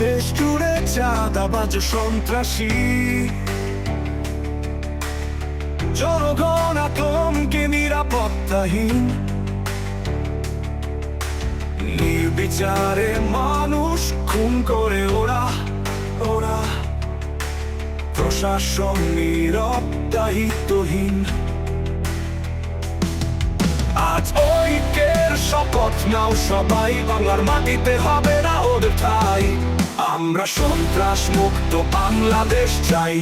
দেশ জুড়ে চাঁদাবাজ সন্ত্রাসী, জনগণ আতঙ্কে নিরাপত্তাহীন, নির্বিচারে মানুষ খুন করে ওরা, প্রশাসন নীরব দায়িত্বহীন। আজ ঐক্যের শপথ নাও সবাই, বাংলার মাটিতে হবে না ওদের ঠাঁই। আমরা সন্ত্রাস মুক্ত বাংলাদেশ চাই,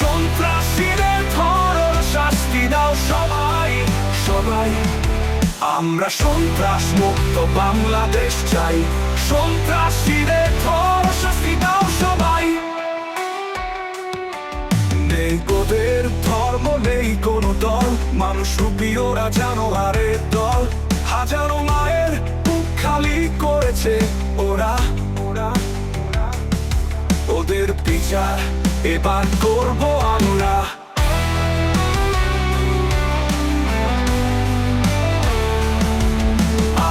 সন্ত্রাসীদের ধরো শাস্তি দাও সবাই। আমরা সন্ত্রাস মুক্ত বাংলাদেশ চাই, সন্ত্রাসীদের ধরো শাস্তি দাও সবাই। নেই ওদের ধর্ম, নেই কোনো দল, মানুষ রূপী ওরা জানোয়ারের দল। হাজারো মায়ের বুক খালি করেছে ওরা, ওদের বিচার এবার করব আমরা।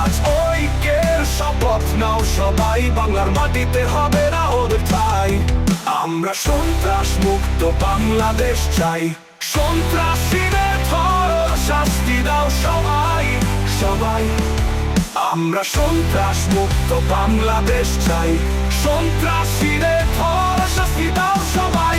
আজ ঐক্যের শপথ নাও সবাই, বাংলার মাটিতে হবে না ওদের ঠাঁই। আমরা সন্ত্রাস মুক্ত বাংলাদেশ চাই, সন্ত্রাসীদের ধরো শাস্তি দাও সবাই। আমরা সন্ত্রাস মুক্ত বাংলাদেশ চাই, সন্ত্রাসীদের ধরো শাস্তি দাও সবাই।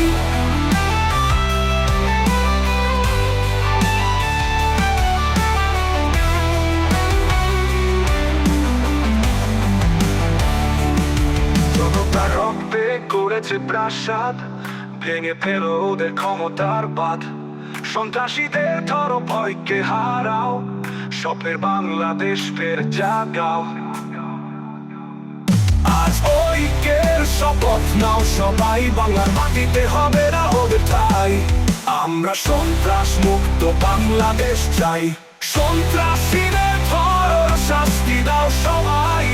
জনতার রক্তে করেছে প্রাসাদ, ভেঙে ফেলো ওদের ক্ষমতার বাঁধ। সন্ত্রাসীদের ধরো ভয়কে হারাও, স্বপ্নের বাংলাদেশ ফের জাগাও। আজ ঐক্যের শপথ নাও সবাই, বাংলার মাটিতে হবে না ওদের ঠাঁই। আমরা সন্ত্রাস মুক্ত বাংলাদেশ চাই, সন্ত্রাসীদের ধরো শাস্তি দাও সবাই।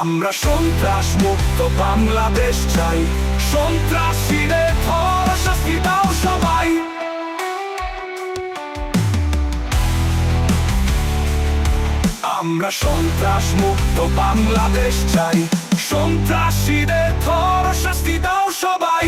আমরা সন্ত্রাস মুক্ত বাংলাদেশ চাই, সন্ত্রাসীদের ধরো শাস্তি দাও সবাই। আমরা সন্ত্রাস মুক্ত বাংলাদেশ চাই, সন্ত্রাসীদের ধরো শাস্তি দাও সবাই।